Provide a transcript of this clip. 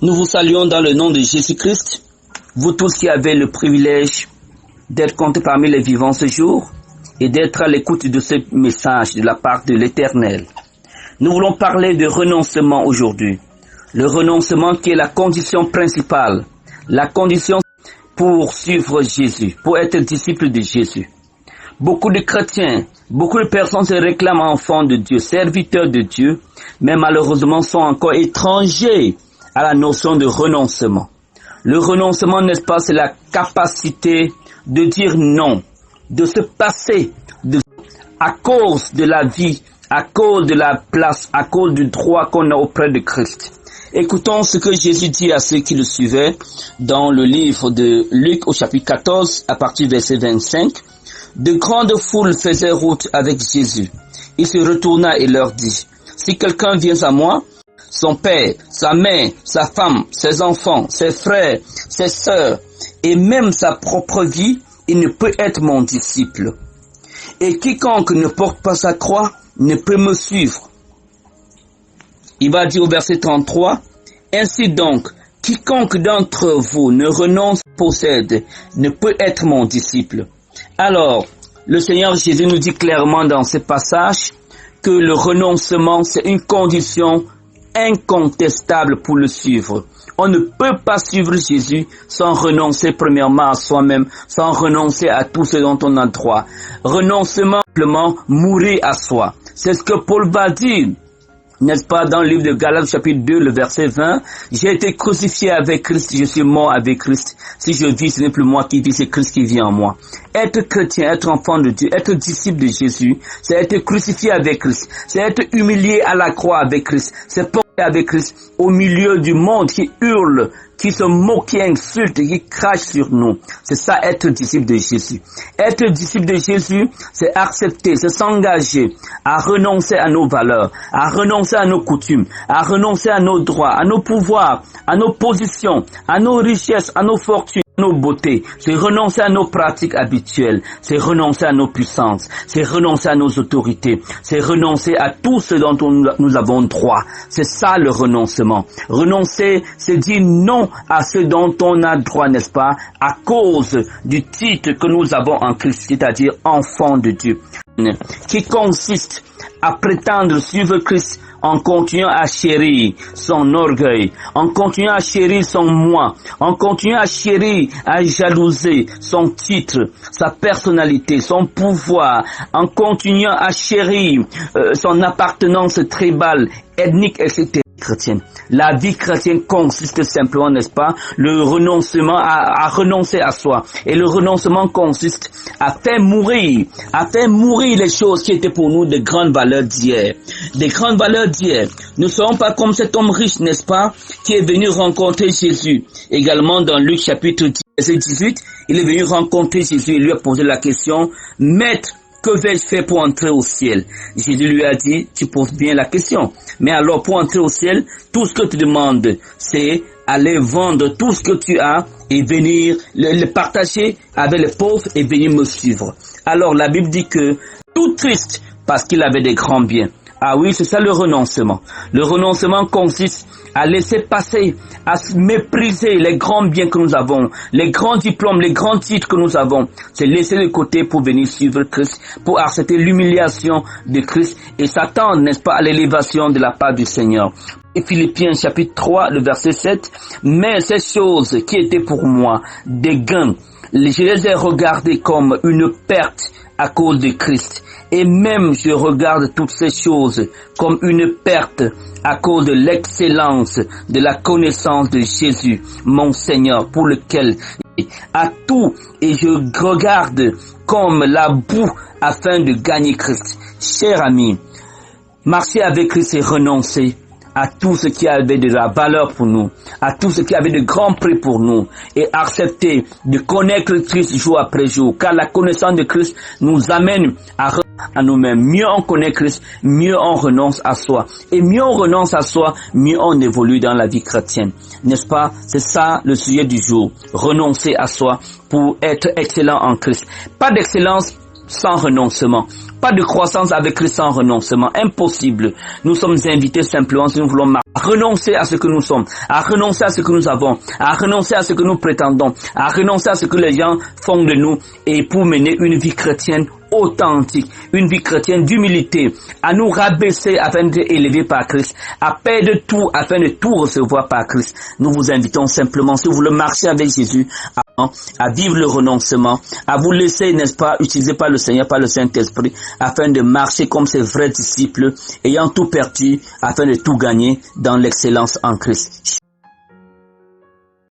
Nous vous saluons dans le nom de Jésus-Christ, vous tous qui avez le privilège d'être comptés parmi les vivants ce jour et d'être à l'écoute de ce message de la part de l'Éternel. Nous voulons parler de renoncement aujourd'hui. Le renoncement qui est la condition principale, la condition pour suivre Jésus, pour être disciple de Jésus. Beaucoup de chrétiens, beaucoup de personnes se réclament enfants de Dieu, serviteurs de Dieu, mais malheureusement sont encore étrangers à la notion de renoncement. Le renoncement, n'est-ce pas, c'est la capacité de dire non, de se passer à cause de la vie, à cause de la place, à cause du droit qu'on a auprès de Christ. Écoutons ce que Jésus dit à ceux qui le suivaient dans le livre de Luc au chapitre 14 à partir du verset 25. De grandes foules faisaient route avec Jésus. Il se retourna et leur dit, « Si quelqu'un vient à moi, son père, sa mère, sa femme, ses enfants, ses frères, ses sœurs, et même sa propre vie, il ne peut être mon disciple. Et quiconque ne porte pas sa croix ne peut me suivre. » Il va dire au verset 33, « Ainsi donc, quiconque d'entre vous ne renonce, possède, ne peut être mon disciple. » Alors, le Seigneur Jésus nous dit clairement dans ce passage que le renoncement, c'est une condition incontestable pour le suivre. On ne peut pas suivre Jésus sans renoncer premièrement à soi-même, sans renoncer à tout ce dont on a droit. Renoncement, simplement mourir à soi. C'est ce que Paul va dire, n'est-ce pas, dans le livre de Galates chapitre 2, le verset 20, « J'ai été crucifié avec Christ, je suis mort avec Christ. Si je vis, ce n'est plus moi qui vis, c'est Christ qui vit en moi. » Être chrétien, être enfant de Dieu, être disciple de Jésus, c'est être crucifié avec Christ, c'est être humilié à la croix avec Christ, c'est porter avec Christ au milieu du monde qui hurle, qui se moque, qui insulte, qui crache sur nous. C'est ça, être disciple de Jésus. Être disciple de Jésus, c'est accepter, c'est s'engager à renoncer à nos valeurs, à renoncer à nos coutumes, à renoncer à nos droits, à nos pouvoirs, à nos positions, à nos richesses, à nos fortunes, nos beautés, c'est renoncer à nos pratiques habituelles, c'est renoncer à nos puissances, c'est renoncer à nos autorités, c'est renoncer à tout ce dont nous avons droit. C'est ça le renoncement. Renoncer, c'est dire non à ce dont on a droit, n'est-ce pas, à cause du titre que nous avons en Christ, c'est-à-dire enfant de Dieu, qui consiste à prétendre suivre Christ en continuant à chérir son orgueil, en continuant à chérir son moi, en continuant à chérir, à jalouser son titre, sa personnalité, son pouvoir, en continuant à chérir son appartenance tribale, ethnique, etc. chrétienne. La vie chrétienne consiste simplement, n'est-ce pas, le renoncement à renoncer à soi. Et le renoncement consiste à faire mourir les choses qui étaient pour nous de grandes valeurs d'hier. Des grandes valeurs d'hier. Nous ne serons pas comme cet homme riche, n'est-ce pas, qui est venu rencontrer Jésus. Également dans Luc chapitre 10, verset 18, il est venu rencontrer Jésus et lui a posé la question, « Maître, que vais-je faire pour entrer au ciel ?» Jésus lui a dit, tu poses bien la question. Mais alors, pour entrer au ciel, tout ce que tu demandes, c'est aller vendre tout ce que tu as et venir le partager avec les pauvres et venir me suivre. Alors, la Bible dit que tout triste parce qu'il avait des grands biens. Ah oui, c'est ça le renoncement. Le renoncement consiste à laisser passer, à mépriser les grands biens que nous avons, les grands diplômes, les grands titres que nous avons. C'est laisser de côté pour venir suivre Christ, pour accepter l'humiliation de Christ et s'attendre, n'est-ce pas, à l'élévation de la part du Seigneur. Et Philippiens chapitre 3, le verset 7, « Mais ces choses qui étaient pour moi des gains, je les ai regardées comme une perte à cause de Christ. Et même je regarde toutes ces choses comme une perte à cause de l'excellence de la connaissance de Jésus, mon Seigneur, pour lequel à tout et je regarde comme la boue afin de gagner Christ. » Cher ami, marcher avec Christ et renoncer à tout ce qui avait de la valeur pour nous, à tout ce qui avait de grand prix pour nous, et accepter de connaître Christ jour après jour, car la connaissance de Christ nous amène à nous-mêmes. Mieux on connaît Christ, mieux on renonce à soi. Et mieux on renonce à soi, mieux on évolue dans la vie chrétienne. N'est-ce pas? C'est ça le sujet du jour. Renoncer à soi pour être excellent en Christ. Pas d'excellence sans renoncement. Pas de croissance avec Christ sans renoncement. Impossible. Nous sommes invités simplement, si nous voulons renoncer à ce que nous sommes, à renoncer à ce que nous avons, à renoncer à ce que nous prétendons, à renoncer à ce que les gens font de nous, et pour mener une vie chrétienne authentique, une vie chrétienne d'humilité, à nous rabaisser afin d'être élevés par Christ, à perdre tout afin de tout recevoir par Christ. Nous vous invitons simplement, si vous voulez marcher avec Jésus, à vivre le renoncement, à vous laisser, n'est-ce pas, utiliser par le Seigneur, par le Saint-Esprit, afin de marcher comme ces vrais disciples, ayant tout perdu, afin de tout gagner dans l'excellence en Christ.